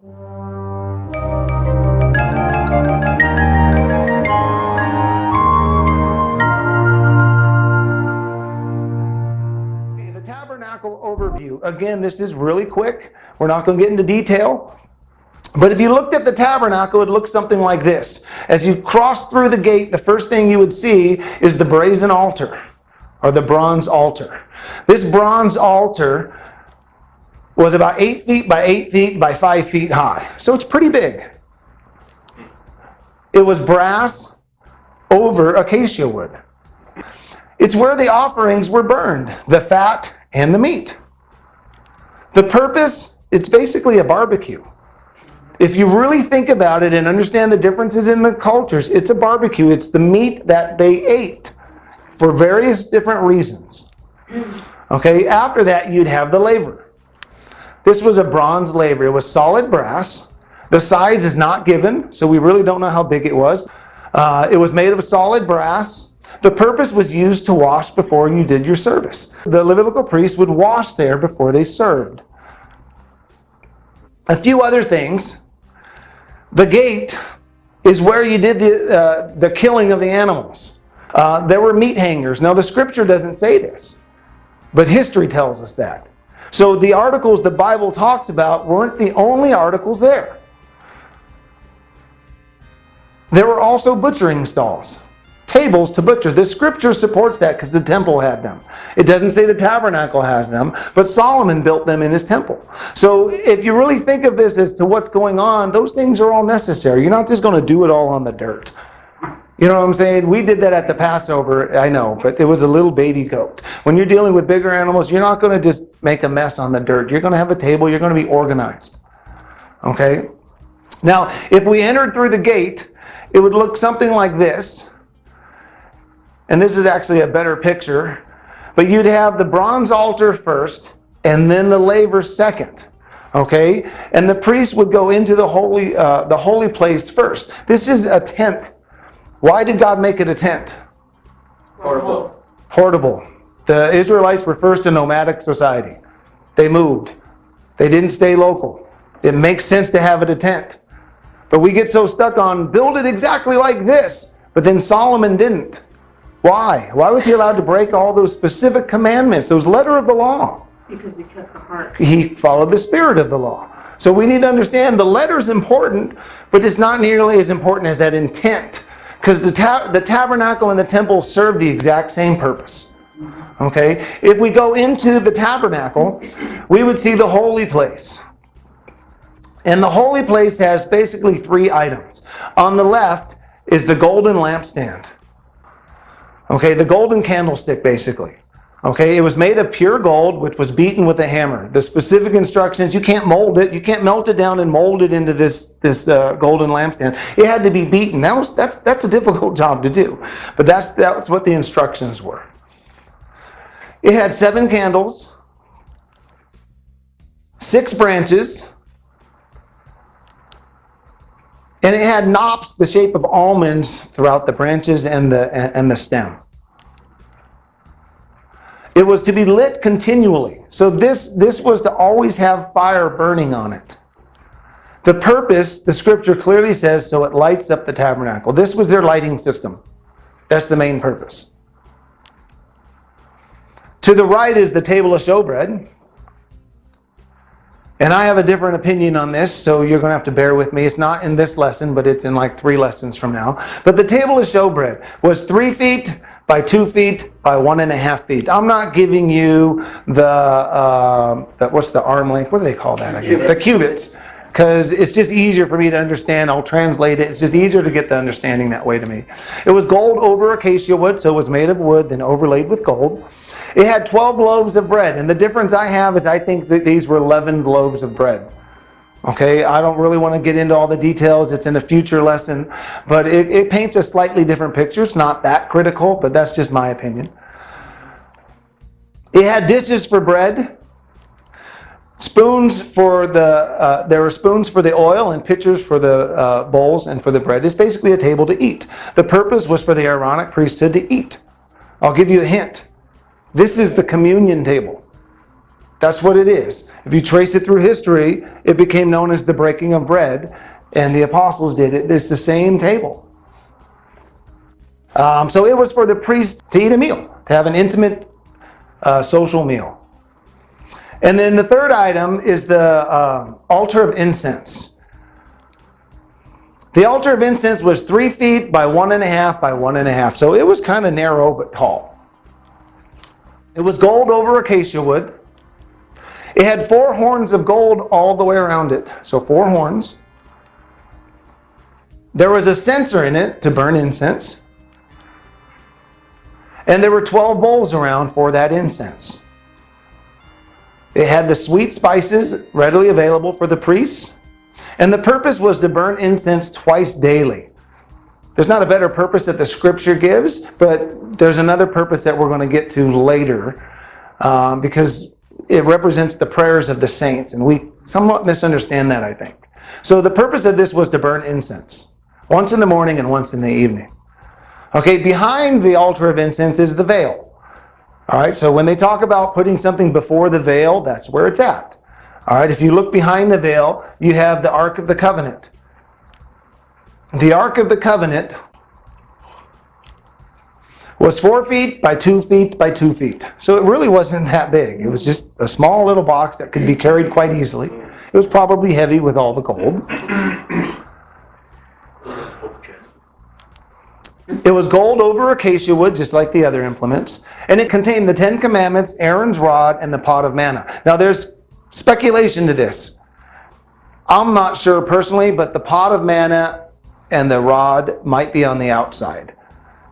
The Tabernacle Overview. Again, this is really quick. We're not going to get into detail. But if you looked at the tabernacle, it looks something like this. As you cross through the gate, the first thing you would see is the brazen altar, or the bronze altar. This bronze altar was about 8 feet by 8 feet by 5 feet high. So it's pretty big. It was brass over acacia wood. It's where the offerings were burned, the fat and the meat. The purpose, it's basically a barbecue. If you really think about it and understand the differences in the cultures, it's a barbecue. It's the meat that they ate for various different reasons. Okay, after that you'd have the laver. This was a bronze laver. It was solid brass. The size is not given, so we really don't know how big it was. It was made of solid brass. The purpose was used to wash before you did your service. The Levitical priests would wash there before they served. A few other things. The gate is where you did the killing of the animals. There were meat hangers. Now the scripture doesn't say this, but history tells us that. So the articles the Bible talks about weren't the only articles there. There were also butchering stalls, tables to butcher. The scripture supports that because the temple had them. It doesn't say the tabernacle has them, but Solomon built them in his temple. So if you really think of this as to what's going on, those things are all necessary. You're not just going to do it all on the dirt. You know what I'm saying? We did that at the Passover, I know, but it was a little baby goat. When you're dealing with bigger animals, you're not going to just make a mess on the dirt. You're going to have a table. You're going to be organized. Okay? Now, if we entered through the gate, it would look something like this. And this is actually a better picture. But you'd have the bronze altar first, and then the laver second. Okay? And the priest would go into the holy place first. This is a tent. Why did God make it a tent? Portable. Portable. The Israelites were first a nomadic society. They moved. They didn't stay local. It makes sense to have it a tent. But we get so stuck on build it exactly like this. But then Solomon didn't. Why? Why was he allowed to break all those specific commandments, those letter of the law? Because he kept the heart. He followed the spirit of the law. So we need to understand the letter's important, but it's not nearly as important as that intent. Because the tabernacle and the temple serve the exact same purpose. Okay? If we go into the tabernacle, we would see the holy place. And the holy place has basically 3 items. On the left is the golden lampstand. Okay, the golden candlestick basically. Okay, it was made of pure gold, which was beaten with a hammer. The specific instructions, you can't mold it. You can't melt it down and mold it into this golden lampstand. It had to be beaten. That's a difficult job to do. But that's what the instructions were. It had 7 candles, 6 branches, and it had knops the shape of almonds throughout the branches and the stem. It was to be lit continually. So this was to always have fire burning on it. The purpose, the scripture clearly says, so it lights up the tabernacle. This was their lighting system. That's the main purpose. To the right is the table of showbread. And I have a different opinion on this, so you're going to have to bear with me. It's not in this lesson, but it's in like 3 lessons from now. But the table of showbread was 3 feet by 2 feet by 1.5 feet. I'm not giving you what's the arm length? What do they call that? The cubits. Because it's just easier for me to understand. I'll translate it. It's just easier to get the understanding that way to me. It was gold over acacia wood, so it was made of wood, then overlaid with gold. It had 12 loaves of bread, and the difference I have is I think that these were leavened loaves of bread. Okay, I don't really want to get into all the details. It's in a future lesson, but it paints a slightly different picture. It's not that critical, but that's just my opinion. It had dishes for bread. Spoons for there were spoons for the oil and pitchers for the bowls and for the bread. It's basically a table to eat. The purpose was for the Aaronic priesthood to eat. I'll give you a hint. This is the communion table. That's what it is. If you trace it through history, it became known as the breaking of bread, and the apostles did it. It's the same table. So it was for the priest to eat a meal, to have an intimate social meal. And then the third item is the altar of incense. The altar of incense was 3 feet by 1.5 by 1.5. So it was kind of narrow but tall. It was gold over acacia wood. It had 4 horns of gold all the way around it. So 4 horns. There was a censer in it to burn incense. And there were 12 bowls around for that incense. It had the sweet spices readily available for the priests. And the purpose was to burn incense twice daily. There's not a better purpose that the scripture gives, but there's another purpose that we're going to get to later because it represents the prayers of the saints, and we somewhat misunderstand that, I think. So the purpose of this was to burn incense, once in the morning and once in the evening. Okay, behind the altar of incense is the veil. All right, so when they talk about putting something before the veil, that's where it's at. All right, if you look behind the veil, you have the Ark of the Covenant. The Ark of the Covenant was 4 feet by 2 feet by 2 feet. So it really wasn't that big. It was just a small little box that could be carried quite easily. It was probably heavy with all the gold. It was gold over acacia wood, just like the other implements. And it contained the 10 Commandments, Aaron's rod, and the pot of manna. Now there's speculation to this. I'm not sure personally, but the pot of manna and the rod might be on the outside.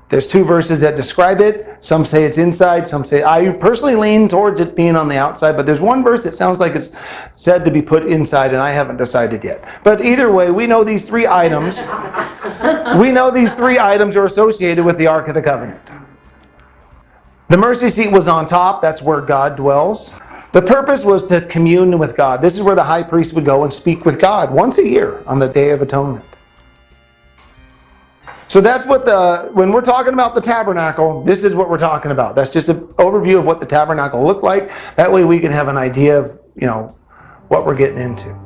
There's 2 verses that describe it. Some say it's inside. Some say, I personally lean towards it being on the outside, but there's one verse that sounds like it's said to be put inside, and I haven't decided yet. But either way, we know these 3 items. We know these 3 items are associated with the Ark of the Covenant. The mercy seat was on top. That's where God dwells. The purpose was to commune with God. This is where the high priest would go and speak with God once a year on the Day of Atonement. So that's what when we're talking about the tabernacle, this is what we're talking about. That's just an overview of what the tabernacle looked like. That way we can have an idea of, what we're getting into.